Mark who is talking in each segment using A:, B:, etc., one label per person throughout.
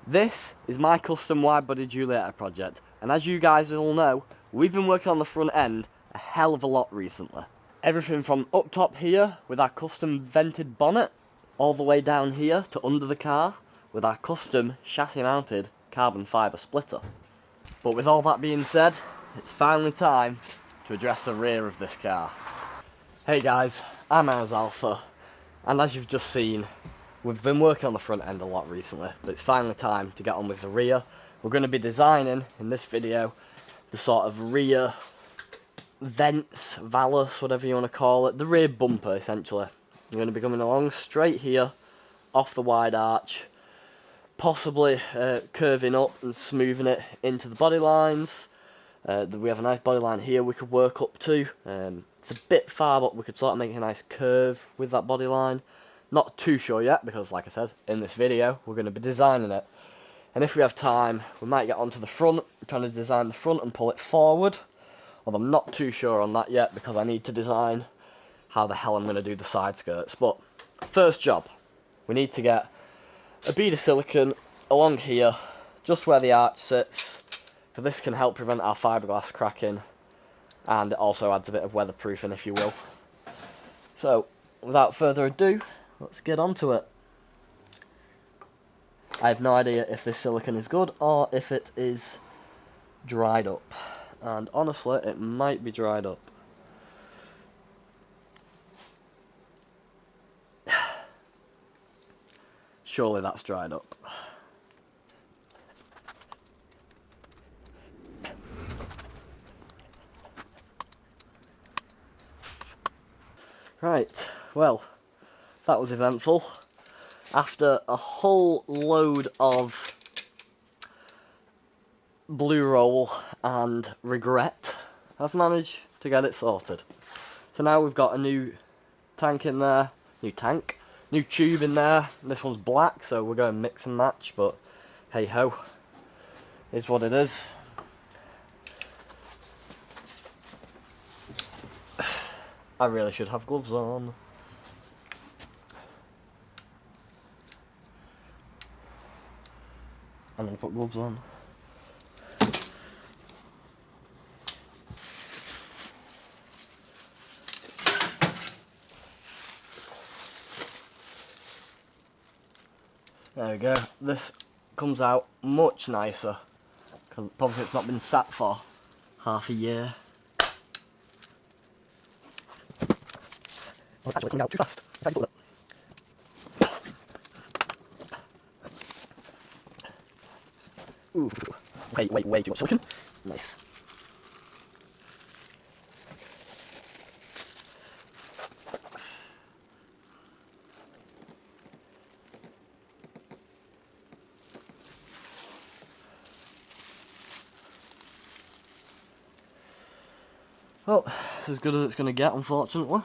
A: This is my custom widebody Giulietta project, and as you guys all know, we've been working on the front end a hell of a lot recently. Everything from up top here with our custom vented bonnet, all the way down here to under the car with our custom chassis mounted carbon fibre splitter. But with all that being said, it's finally time to address the rear of this car. Hey guys, I'm Alpha, and as you've just seen, we've been working on the front end a lot recently, but it's finally time to get on with the rear. We're going to be designing, in this video, the sort of rear vents, valance, whatever you want to call it, the rear bumper essentially. We're going to be coming along straight here, off the wide arch, possibly curving up and smoothing it into the body lines. We have a nice body line here we could work up to. It's a bit far, but we could sort of make a nice curve with that body line. Not too sure yet, because like I said, in this video, we're going to be designing it. And if we have time, we might get onto the front, trying to design the front and pull it forward. Although I'm not too sure on that yet, because I need to design how the hell I'm going to do the side skirts. But first job, we need to get a bead of silicone along here, just where the arch sits, because this can help prevent our fiberglass cracking, and it also adds a bit of weatherproofing, if you will. So, without further ado, let's get on to it. I have no idea if this silicone is good or if it is dried up, and honestly, it might be dried up. Surely that's dried up. Right, well, that was eventful. After a whole load of blue roll and regret, I've managed to get it sorted. So now we've got a new tank in there, new tube in there. This one's black, so we're going mix and match, but hey ho, is what it is. I really should have gloves on. I'm going to put gloves on. There we go. This comes out much nicer, because probably it's not been sat for half a year. Oh, it's actually coming out too fast. Ooh, way too much silicone. Nice. Well, it's as good as it's going to get, unfortunately.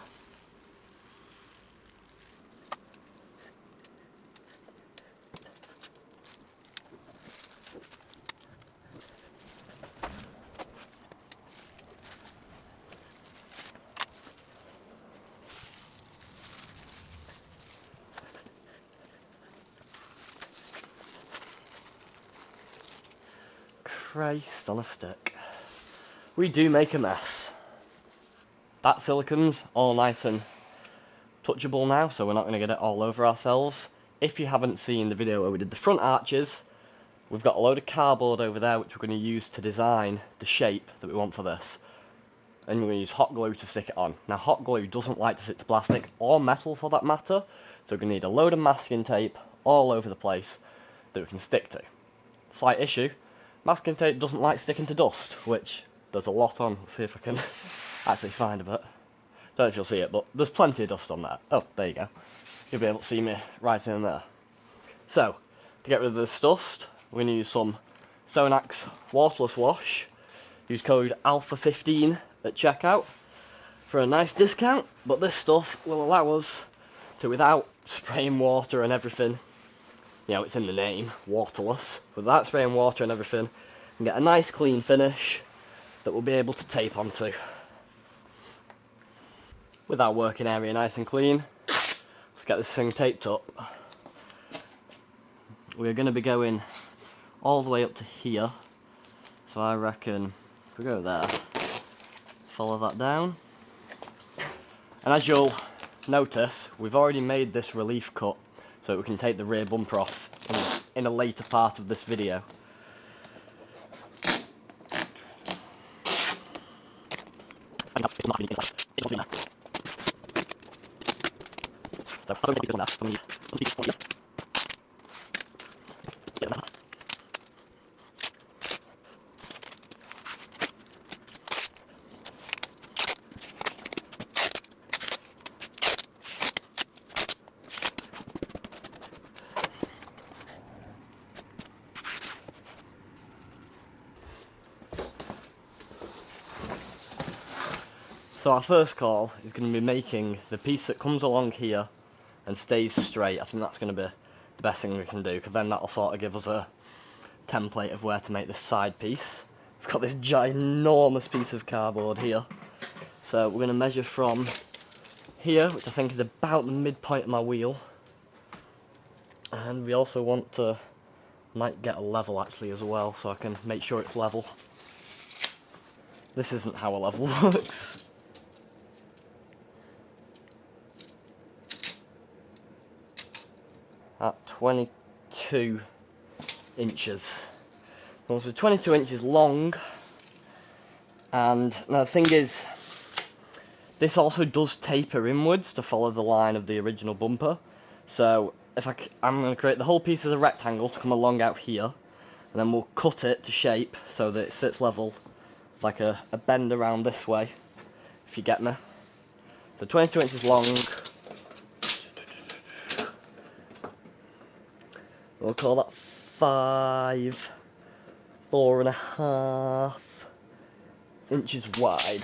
A: Christ on a stick. We do make a mess. That silicone's all nice and touchable now, so we're not going to get it all over ourselves. If you haven't seen the video where we did the front arches, we've got a load of cardboard over there which we're going to use to design the shape that we want for this. And we're going to use hot glue to stick it on. Now hot glue doesn't like to stick to plastic or metal for that matter, so we're going to need a load of masking tape all over the place that we can stick to. Slight issue, masking tape doesn't like sticking to dust, which there's a lot on. Let's see if I can actually find a bit. Don't know if you'll see it, but there's plenty of dust on there. Oh, there you go. You'll be able to see me right in there. So, to get rid of this dust, we're going to use some Sonax waterless wash. Use code ALPHA15 at checkout for a nice discount, but this stuff will allow us to, without spraying water and everything, you know, it's in the name, waterless, without spraying water and everything, and get a nice clean finish that we'll be able to tape onto. With our working area nice and clean, let's get this thing taped up. we're going to be going all the way up to here. So I reckon if we go there, follow that down. And as you'll notice, we've already made this relief cut so we can take the rear bumper off in a later part of this video. So our first call is going to be making the piece that comes along here and stays straight. I think that's going to be the best thing we can do, because then that'll sort of give us a template of where to make this side piece. We've got this ginormous piece of cardboard here. So we're going to measure from here, which I think is about the midpoint of my wheel. And we also want to, might get a level actually as well, so I can make sure it's level. This isn't how a level works. At 22 inches. So it's 22 inches long, and now the thing is, this also does taper inwards to follow the line of the original bumper. So if I'm going to create the whole piece as a rectangle to come along out here, and then we'll cut it to shape so that it sits level, with like a bend around this way, if you get me. So 22 inches long. We'll call that 4.5 inches wide.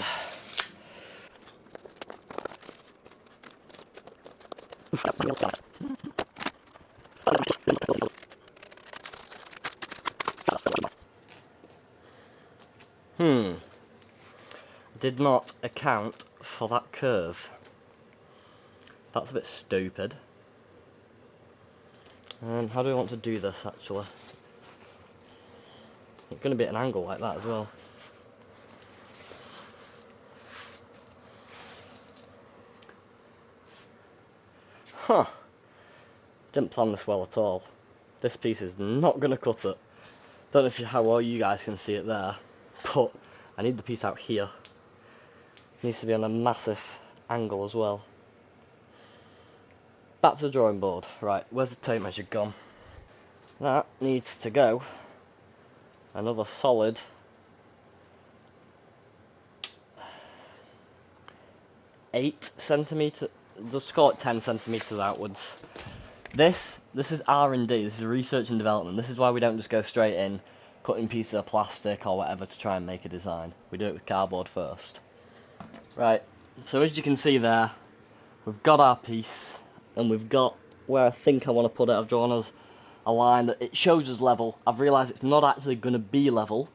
A: Did not account for that curve. That's a bit stupid. And how do I want to do this actually? It's going to be at an angle like that as well. Huh. Didn't plan this well at all. This piece is not going to cut it. Don't know how well you guys can see it there, but I need the piece out here. It needs to be on a massive angle as well. Back to the drawing board. Right, where's the tape measure gone? That needs to go another solid 8 centimetres, just call it 10 centimetres outwards. This is R&D, this is research and development. This is why we don't just go straight in, cutting pieces of plastic or whatever to try and make a design. We do it with cardboard first. Right, so as you can see there, we've got our piece, and we've got where I think I want to put it. I've drawn us a line that it shows us level. I've realised it's not actually going to be level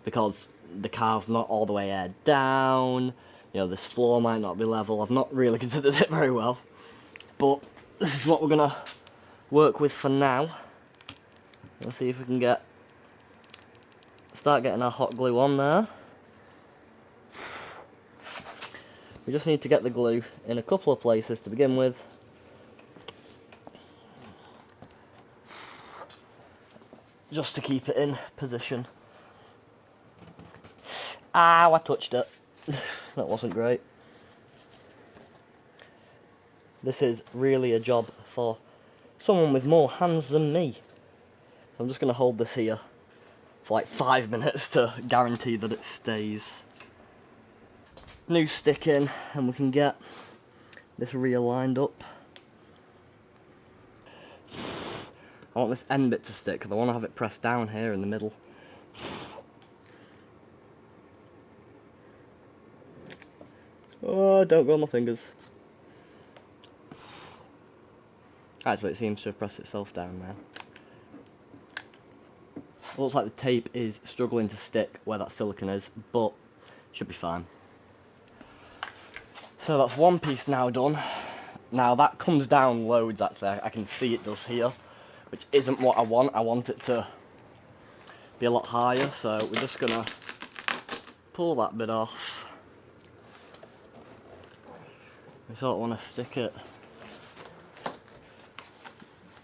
A: because the car's not all the way aired down. You know, this floor might not be level. I've not really considered it very well, but this is what we're going to work with for now. Let's see if we can start getting our hot glue on there. We just need to get the glue in a couple of places to begin with. Just to keep it in position. Ow, I touched it. That wasn't great. This is really a job for someone with more hands than me. So I'm just going to hold this here for like 5 minutes to guarantee that it stays. New stick in, and we can get this realigned up. I want this end bit to stick because I want to have it pressed down here in the middle. Oh, don't go on my fingers. Actually, it seems to have pressed itself down now. It looks like the tape is struggling to stick where that silicone is, but should be fine. So that's one piece now done. Now that comes down loads actually, I can see it does here. which isn't what I want. I want it to be a lot higher, so we're just gonna pull that bit off. We sort of want to stick it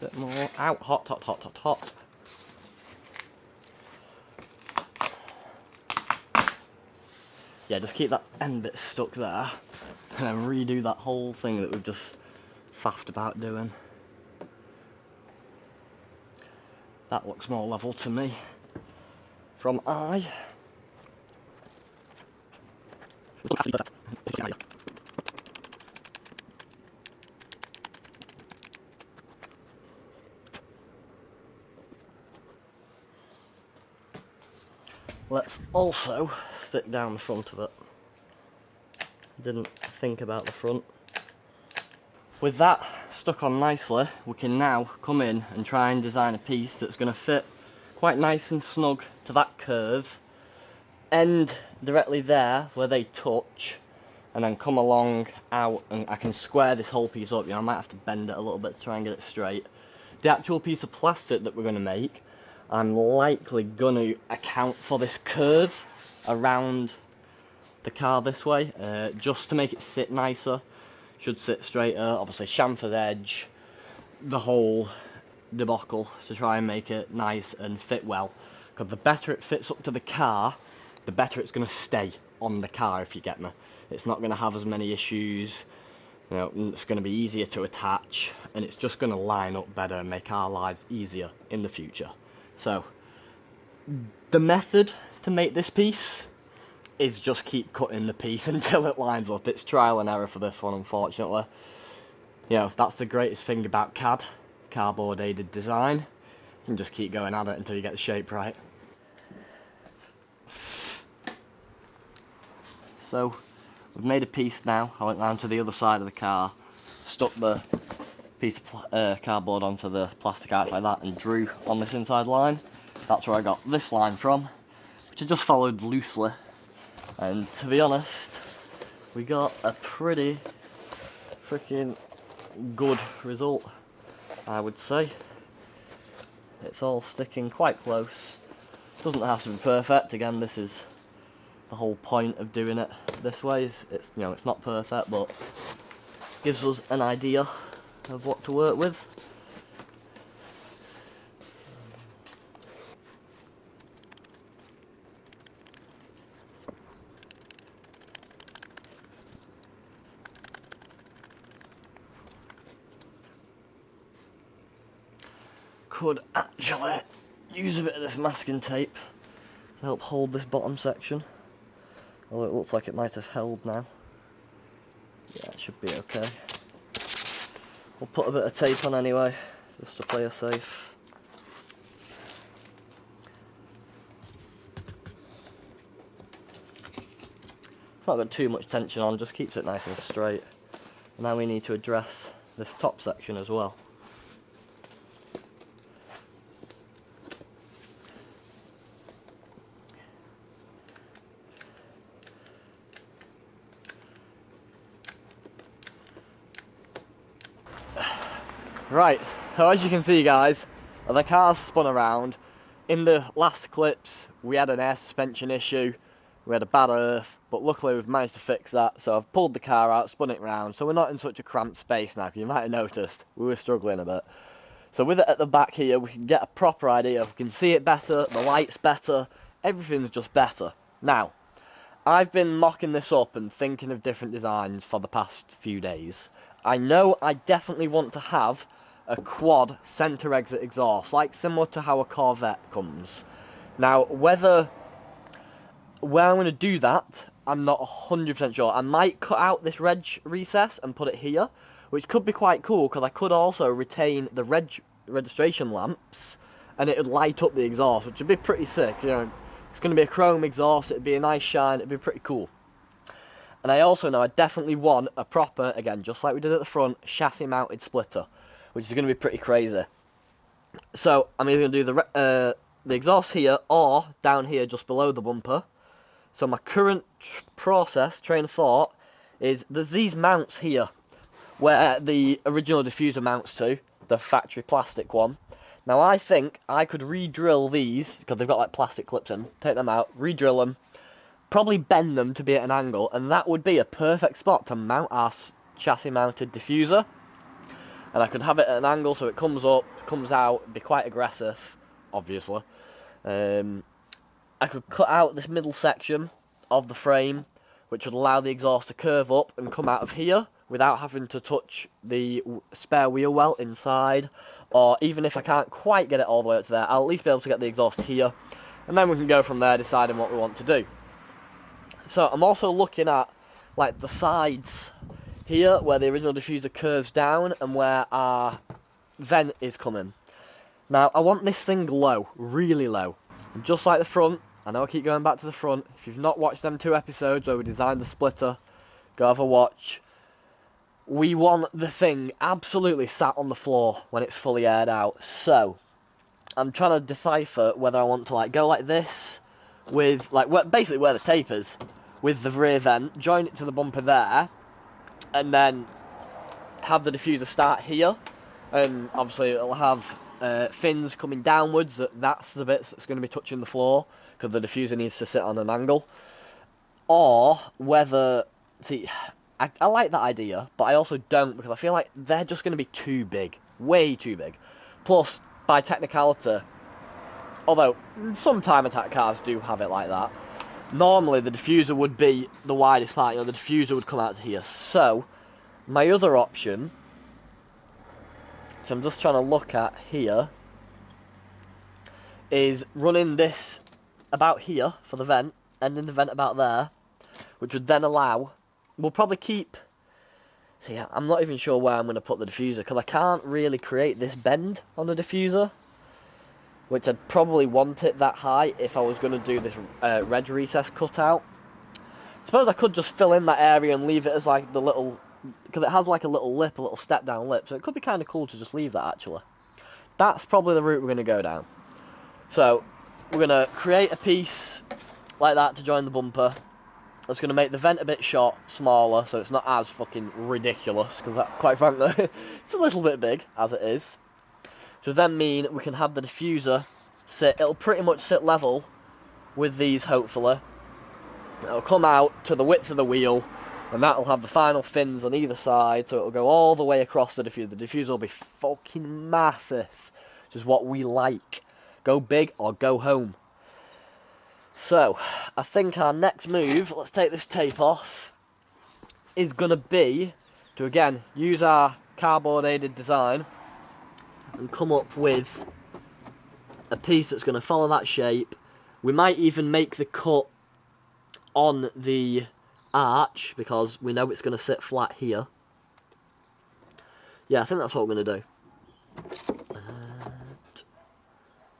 A: a bit more out. Hot, hot, hot, hot, hot. Yeah, just keep that end bit stuck there, and then redo that whole thing that we've just faffed about doing. That looks more level to me from eye. Let's also stick down the front of it. Didn't think about the front. With that stuck on nicely, we can now come in and try and design a piece that's going to fit quite nice and snug to that curve, end directly there where they touch, and then come along out, and I can square this whole piece up. You know, I might have to bend it a little bit to try and get it straight. The actual piece of plastic that we're going to make, I'm likely going to account for this curve around the car this way, just to make it sit nicer. Should sit straighter, obviously chamfered edge, the whole debacle to try and make it nice and fit well. Because the better it fits up to the car, the better it's going to stay on the car, if you get me. It's not going to have as many issues, you know, it's going to be easier to attach, and it's just going to line up better and make our lives easier in the future. So, the method to make this piece is just keep cutting the piece until it lines up. It's trial and error for this one, unfortunately. You know, that's the greatest thing about CAD, cardboard aided design. You can just keep going at it until you get the shape right. So, we've made a piece now. I went round to the other side of the car, stuck the piece of cardboard onto the plastic out like that, and drew on this inside line. That's where I got this line from, which I just followed loosely. And to be honest, we got a pretty freaking good result, I would say. It's all sticking quite close. Doesn't have to be perfect. Again, this is the whole point of doing it this way. It's, you know, it's not perfect, but gives us an idea of what to work with. Could actually use a bit of this masking tape to help hold this bottom section, although it looks like it might have held now. Yeah, it should be okay. We'll put a bit of tape on anyway, just to play it safe. Not got too much tension on, just keeps it nice and straight. Now we need to address this top section as well. Right, so as you can see guys, the car's spun around. In the last clips we had an air suspension issue, we had a bad earth, but luckily we've managed to fix that. So I've pulled the car out, spun it round, so we're not in such a cramped space now. You might have noticed, we were struggling a bit. So with it at the back here, we can get a proper idea, we can see it better, the light's better, everything's just better. Now, I've been mocking this up and thinking of different designs for the past few days. I know I definitely want to have a quad centre exit exhaust, like similar to how a Corvette comes. Now, where I'm going to do that, I'm not 100% sure. I might cut out this reg recess and put it here, which could be quite cool, because I could also retain the registration lamps, and it would light up the exhaust, which would be pretty sick. You know, it's going to be a chrome exhaust, it'd be a nice shine, it'd be pretty cool. And I also know I definitely want a proper, again, just like we did at the front, chassis mounted splitter, which is going to be pretty crazy. So I'm either going to do the exhaust here, or down here just below the bumper. So my current train of thought is there's these mounts here where the original diffuser mounts to, the factory plastic one. Now I think I could re-drill these, because they've got like plastic clips in, take them out, re-drill them, probably bend them to be at an angle, and that would be a perfect spot to mount our chassis mounted diffuser. And I could have it at an angle so it comes up, comes out, be quite aggressive, obviously. I could cut out this middle section of the frame, which would allow the exhaust to curve up and come out of here without having to touch the spare wheel well inside. Or even if I can't quite get it all the way up to there, I'll at least be able to get the exhaust here. And then we can go from there deciding what we want to do. So I'm also looking at like the sides here where the original diffuser curves down and where our vent is coming. Now I want this thing low, really low. And just like the front, I know I keep going back to the front. If you've not watched them 2 episodes where we designed the splitter, go have a watch. We want the thing absolutely sat on the floor when it's fully aired out. So I'm trying to decipher whether I want to like go like this with like basically where the tape is, with the rear vent, join it to the bumper there, and then have the diffuser start here, and obviously it'll have fins coming downwards. That's the bits that's going to be touching the floor because the diffuser needs to sit on an angle. Or whether, see, I like that idea, but I also don't, because I feel like they're just going to be too big, way too big. Plus, by technicality, although some time attack cars do have it like that, normally the diffuser would be the widest part, you know, the diffuser would come out to here. So, my other option, so I'm just trying to look at here, is running this about here for the vent, ending the vent about there, which would then allow, we'll probably keep, see, I'm not even sure where I'm going to put the diffuser, because I can't really create this bend on the diffuser, which I'd probably want it that high if I was going to do this reg recess cutout. I suppose I could just fill in that area and leave it as like the little, because it has like a little lip, a little step down lip, so it could be kind of cool to just leave that actually. That's probably the route we're going to go down. So, we're going to create a piece like that to join the bumper. That's going to make the vent a bit short, smaller, so it's not as fucking ridiculous, because that, quite frankly, it's a little bit big, as it is. Which would then mean we can have the diffuser sit, it'll pretty much sit level with these, hopefully. It'll come out to the width of the wheel, and that'll have the final fins on either side, so it'll go all the way across the diffuser. The diffuser will be fucking massive, which is what we like. Go big or go home. So, I think our next move, let's take this tape off, is going to be to, again, use our cardboard aided design and come up with a piece that's going to follow that shape. We might even make the cut on the arch, because we know it's going to sit flat here. Yeah, I think that's what we're going to do.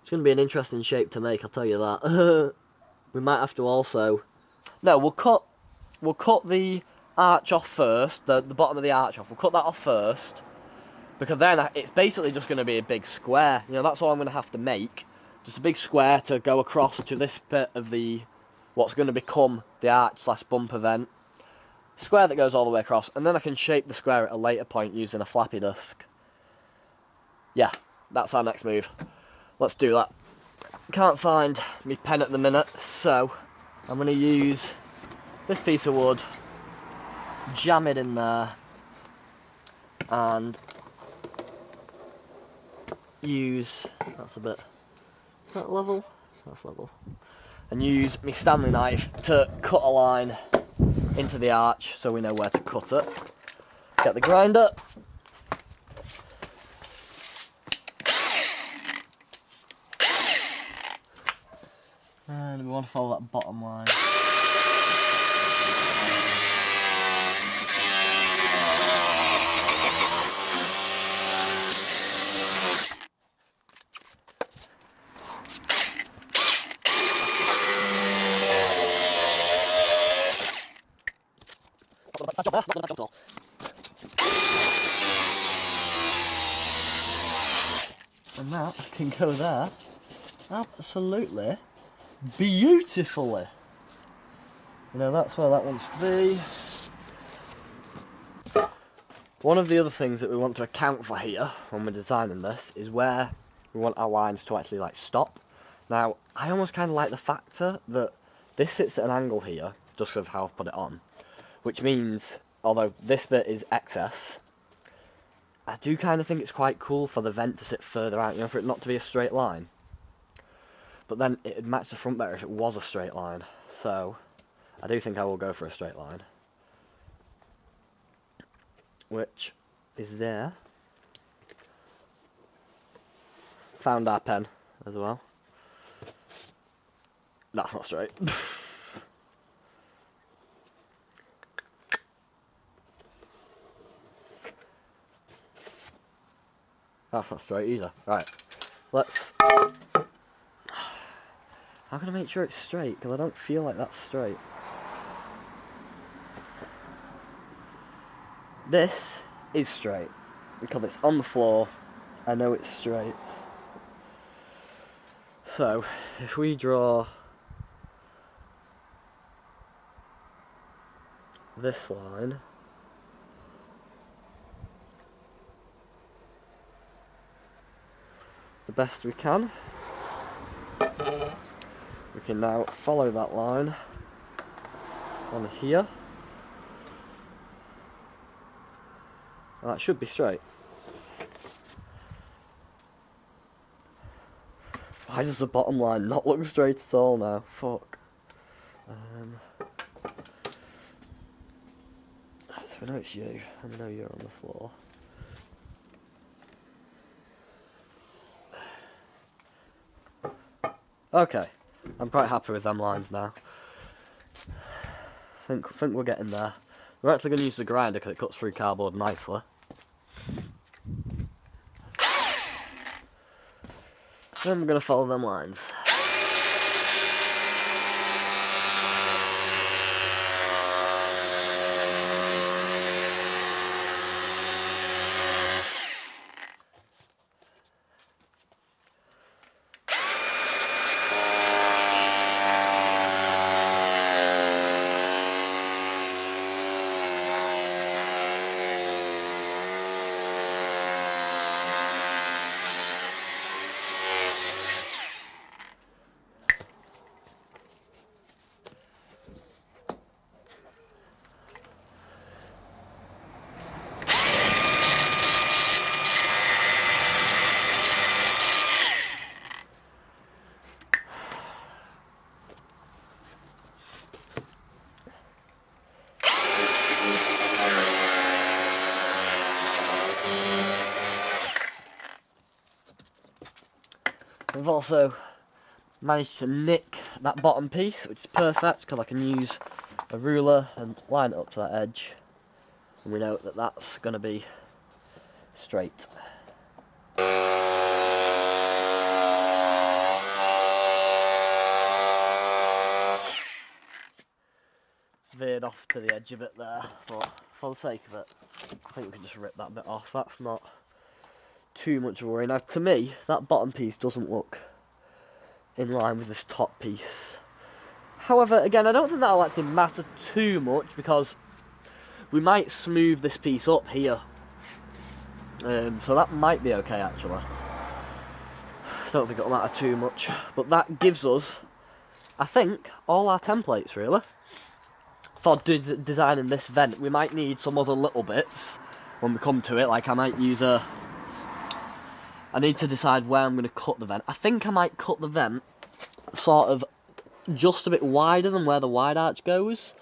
A: It's going to be an interesting shape to make, I'll tell you that. We might have to also... No, we'll cut the arch off first, the bottom of the arch off. We'll cut that off first, because then it's basically just going to be a big square. You know, that's all I'm going to have to make. Just a big square to go across to this bit of the... what's going to become the arch/bumper vent. Square that goes all the way across, and then I can shape the square at a later point using a flappy disc. Yeah, that's our next move. Let's do that. Can't find my pen at the minute, so I'm going to use this piece of wood, jam it in there, and use, that's a bit, is that level? That's level. And use my Stanley knife to cut a line into the arch so we know where to cut it. Get the grinder. And we want to follow that bottom line. And that can go there absolutely beautifully. You know, that's where that wants to be. One of the other things that we want to account for here when we're designing this is where we want our lines to actually like stop. Now, I almost kind of like the factor that this sits at an angle here, just because of how I've put it on, which means, although this bit is excess, I do kind of think it's quite cool for the vent to sit further out, you know, for it not to be a straight line. But then it would match the front better if it was a straight line. So, I do think I will go for a straight line. Which is there. Found our pen as well. That's not straight. That's not straight either. Right, let's... How can I make sure it's straight? Because I don't feel like that's straight. This is straight. Because it's on the floor, I know it's straight. So, if we draw this line, the best we can, we can now follow that line on here, and that should be straight. Why does the bottom line not look straight at all now? Fuck. So I know it's you, and I know you're on the floor. Okay, I'm quite happy with them lines now. I think we're getting there. We're actually going to use the grinder because it cuts through cardboard nicely. Then we're going to follow them lines. We've also managed to nick that bottom piece, which is perfect because I can use a ruler and line it up to that edge, and we know that that's going to be straight. Veered off to the edge a bit there, but for the sake of it, I think we can just rip that bit off. That's not too much of a worry. Now, to me, that bottom piece doesn't look in line with this top piece. However, again, I don't think that'll actually matter too much because we might smooth this piece up here. So that might be okay, actually. I don't think it'll matter too much. But that gives us, I think, all our templates, really. For designing this vent, we might need some other little bits when we come to it. Like, I might use a... I need to decide where I'm going to cut the vent. I think I might cut the vent sort of just a bit wider than where the wide arch goes.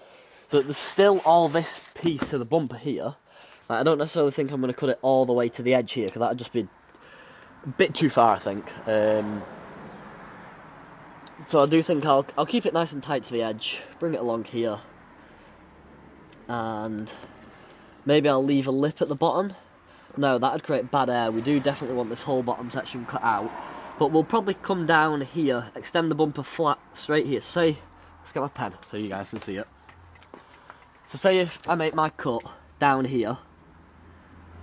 A: So that there's still all this piece of the bumper here. Like, I don't necessarily think I'm going to cut it all the way to the edge here, because that would just be a bit too far, I think. So I do think I'll keep it nice and tight to the edge, bring it along here. And maybe I'll leave a lip at the bottom. No, that would create bad air. We do definitely want this whole bottom section cut out. But we'll probably come down here, extend the bumper flat straight here. Say, let's get my pen so you guys can see it. So say if I make my cut down here,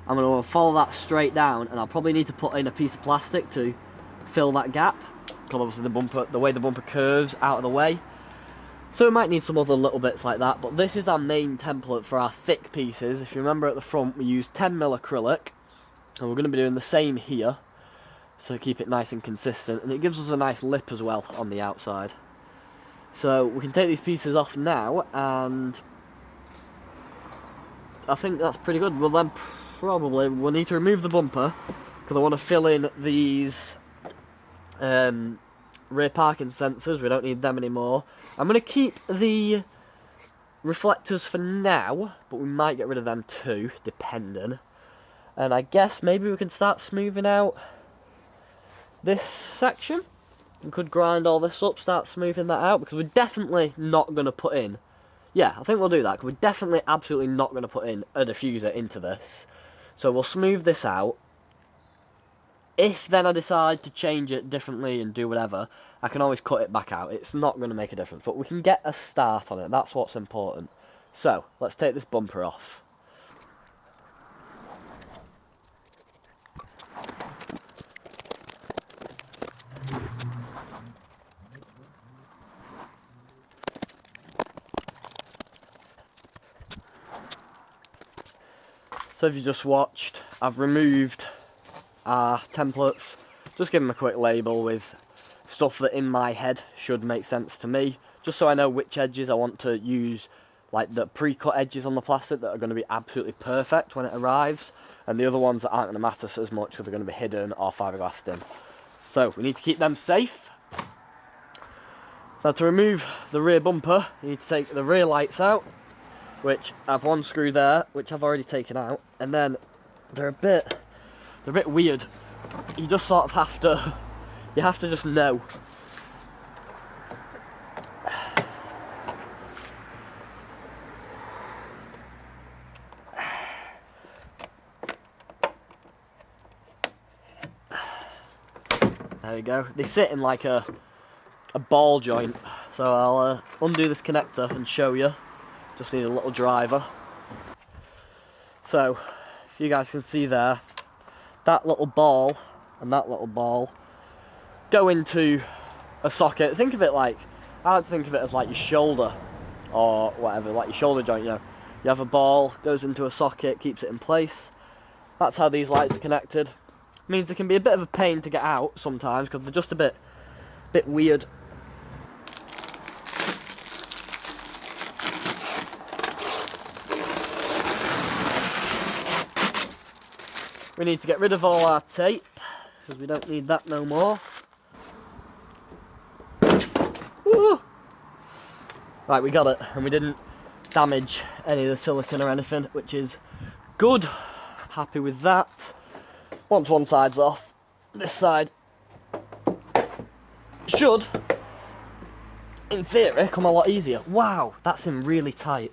A: I'm going to follow that straight down, and I'll probably need to put in a piece of plastic to fill that gap. Because obviously the way the bumper curves out of the way. So we might need some other little bits like that, but this is our main template for our thick pieces. If you remember at the front, we used 10mm acrylic, and we're going to be doing the same here. so keep it nice and consistent, and it gives us a nice lip as well on the outside. So we can take these pieces off now, and I think that's pretty good. Well, then probably we'll need to remove the bumper, because I want to fill in these rear parking sensors. We don't need them anymore. I'm going to keep the reflectors for now, but we might get rid of them too, depending. And I guess maybe we can start smoothing out this section. We could grind all this up, start smoothing that out, because we're definitely not going to put in... Yeah, I think we'll do that, because we're definitely absolutely not going to put in a diffuser into this. So we'll smooth this out. If then I decide to change it differently and do whatever, I can always cut it back out. It's not going to make a difference, but we can get a start on it. That's what's important. So, let's take this bumper off. So if you just watched, I've removed our templates, just give them a quick label with stuff that in my head should make sense to me, just so I know which edges I want to use, like the pre-cut edges on the plastic that are going to be absolutely perfect when it arrives, and the other ones that aren't going to matter as much because they're going to be hidden or fiberglassed in. So we need to keep them safe. Now to remove the rear bumper, you need to take the rear lights out, which I've one screw there, which I've already taken out, and then they're a bit weird. You just sort of have to, you have to just know. There we go. They sit in like a ball joint, so I'll undo this connector and show you. Just need a little driver. So, if you guys can see there, that little ball and that little ball go into a socket. Think of it like, I like to think of it as like your shoulder or whatever, like your shoulder joint, you know. You have a ball, goes into a socket, keeps it in place. That's how these lights are connected. Means they can be a bit of a pain to get out sometimes because they're just a bit weird. We need to get rid of all our tape, because we don't need that no more. Woo! Right, we got it, and we didn't damage any of the silicone or anything, which is good. Happy with that. Once one side's off, this side should, in theory, come a lot easier. Wow, that's in really tight.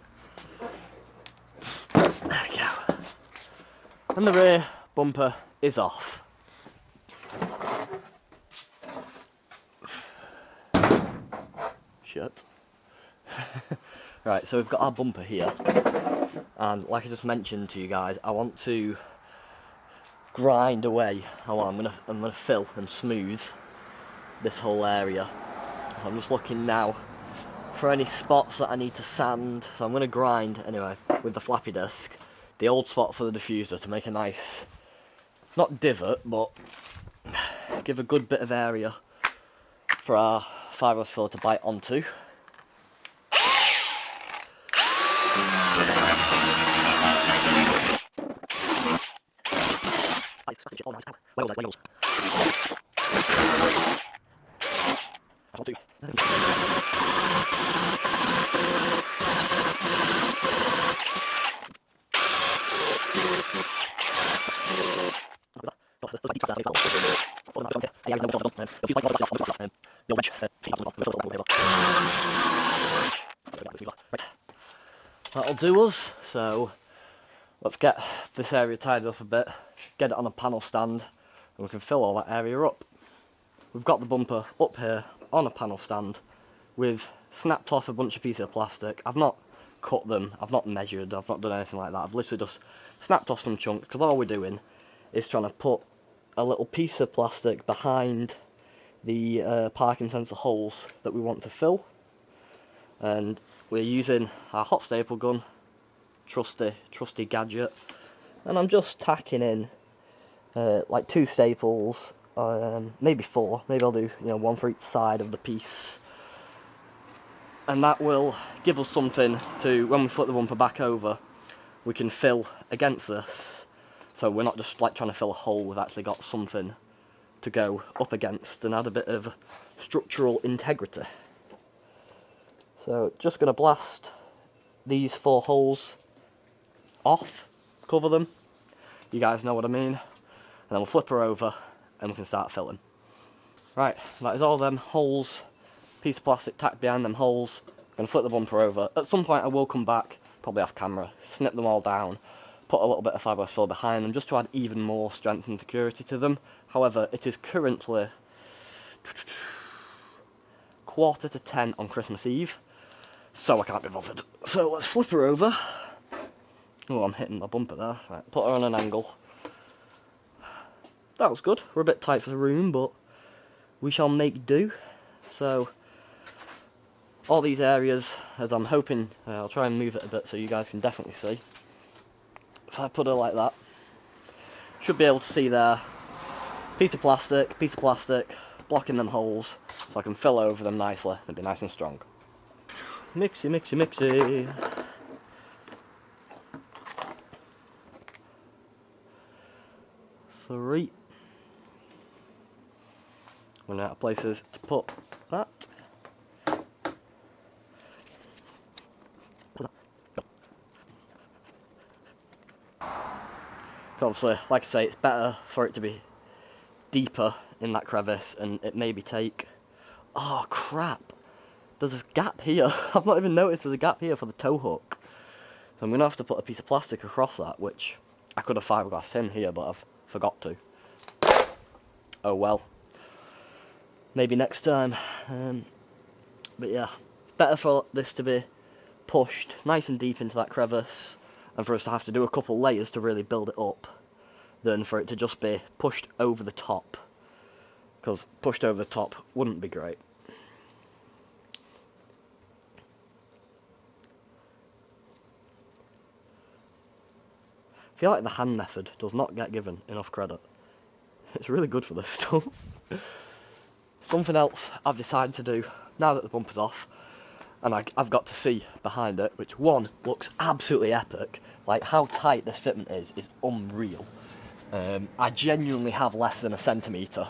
A: There we go. And the rear bumper is off. Shut. Right, so we've got our bumper here, and like I just mentioned to you guys, I want to grind away. Oh, I'm gonna fill and smooth this whole area. So I'm just looking now for any spots that I need to sand. So I'm gonna grind anyway with the flappy disc the old spot for the diffuser to make a nice, not divot, but give a good bit of area for our fiberglass filler to bite onto. That'll do us, so let's get this area tidied up a bit, get it on a panel stand, and we can fill all that area up. We've got the bumper up here on a panel stand. We've snapped off a bunch of pieces of plastic. I've not cut them, I've not measured, I've not done anything like that. I've literally just snapped off some chunks, because all we're doing is trying to put a little piece of plastic behind the parking sensor holes that we want to fill. And we're using our hot staple gun, trusty gadget, and I'm just tacking in like 2 staples maybe 4. Maybe I'll do, you know, 1 for each side of the piece. And that will give us something to, when we flip the bumper back over, we can fill against this. So we're not just like trying to fill a hole, we've actually got something to go up against and add a bit of structural integrity. So just going to blast these 4 holes off, cover them, you guys know what I mean, and then we'll flip her over and we can start filling. Right, that is all them holes, piece of plastic tacked behind them holes. I'm going to flip the bumper over. At some point I will come back, probably off camera, snip them all down, put a little bit of fiberglass fill behind them just to add even more strength and security to them. However, it is currently 9:45 on Christmas Eve, so I can't be bothered. So let's flip her over. Oh, I'm hitting my bumper there. Right, put her on an angle. That was good. We're a bit tight for the room, but we shall make do. So, all these areas, as I'm hoping, I'll try and move it a bit so you guys can definitely see. If I put her like that, should be able to see there. Piece of plastic, blocking them holes, so I can fill over them nicely and be nice and strong. Mixy, mixy, mixy. Three. Running out of places to put that. Obviously, like I say, it's better for it to be deeper in that crevice, and it maybe take... Oh crap! There's a gap here. I've not even noticed there's a gap here for the tow hook. So I'm going to have to put a piece of plastic across that, which I could have fiberglassed in here, but I've forgot to. Oh well. Maybe next time. But yeah, better for this to be pushed nice and deep into that crevice, and for us to have to do a couple layers to really build it up, than for it to just be pushed over the top. Because pushed over the top wouldn't be great. I feel like the hand method does not get given enough credit. It's really good for this stuff. Something else I've decided to do, now that the bumper's off, and I've got to see behind it, which one, looks absolutely epic. Like, how tight this fitment is unreal. I genuinely have less than a centimetre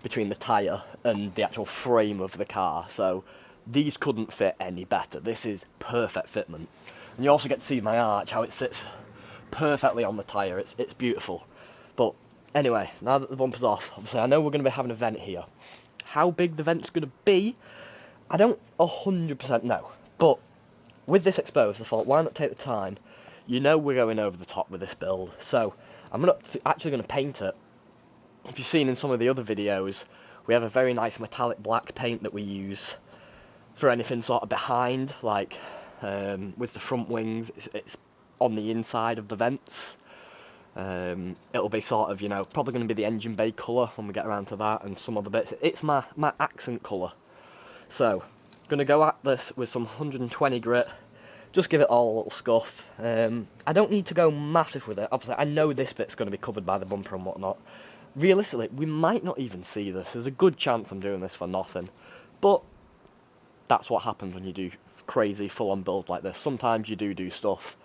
A: between the tyre and the actual frame of the car, so these couldn't fit any better. This is perfect fitment. And you also get to see my arch, how it sits perfectly on the tyre. It's beautiful. But anyway, now that the bumper's off, obviously I know we're going to be having a vent here. How big the vent's going to be, I don't 100% know. But with this exposed, I thought, why not take the time? You know we're going over the top with this build, so I'm actually going to paint it. If you've seen in some of the other videos, we have a very nice metallic black paint that we use for anything sort of behind, like with the front wings, it's on the inside of the vents. It'll be sort of, you know, probably going to be the engine bay colour when we get around to that, and some other bits. It's my accent colour. So, going to go at this with some 120 grit, just give it all a little scuff. I don't need to go massive with it. Obviously, I know this bit's going to be covered by the bumper and whatnot. Realistically, we might not even see this. There's a good chance I'm doing this for nothing. But that's what happens when you do crazy full-on build like this. Sometimes you do stuff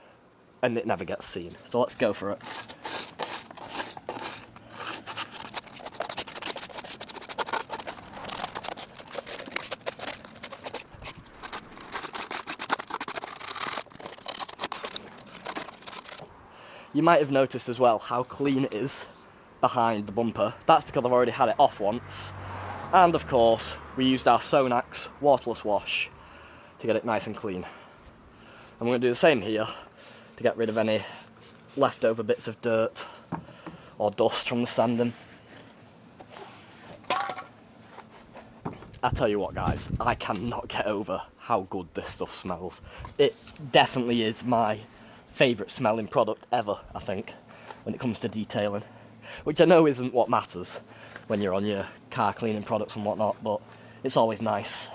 A: and it never gets seen. So let's go for it. You might have noticed as well how clean it is behind the bumper. That's because I've already had it off once. And of course, we used our Sonax waterless wash to get it nice and clean. I'm going to do the same here to get rid of any leftover bits of dirt or dust from the sanding. I tell you what guys, I cannot get over how good this stuff smells. It definitely is my favourite smelling product ever, I think, when it comes to detailing. Which I know isn't what matters when you're on your car cleaning products and whatnot, but it's always nice.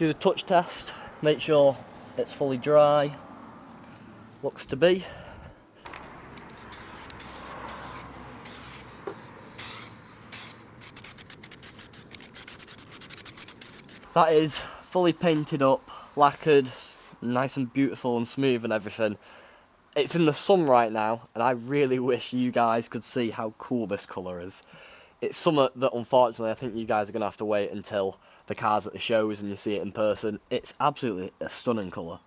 A: do the touch test, make sure it's fully dry. Looks to be. That is fully painted up, lacquered, nice and beautiful and smooth and everything. It's in the sun right now, and I really wish you guys could see how cool this colour is. It's something that unfortunately I think you guys are going to have to wait until the car's at the shows and you see it in person. It's absolutely a stunning colour.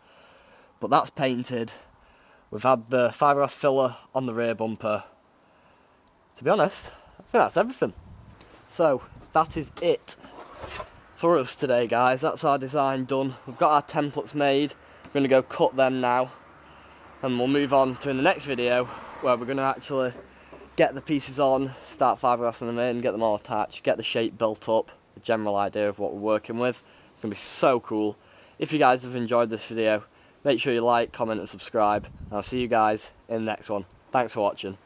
A: But that's painted. We've had the fiberglass filler on the rear bumper. To be honest, I think that's everything. So that is it for us today, guys. That's our design done. We've got our templates made. We're going to go cut them now, and we'll move on to in the next video where we're going to actually get the pieces on, start fiberglassing them in, get them all attached, get the shape built up, a general idea of what we're working with. It's going to be so cool. If you guys have enjoyed this video, make sure you like, comment and subscribe, and I'll see you guys in the next one. Thanks for watching.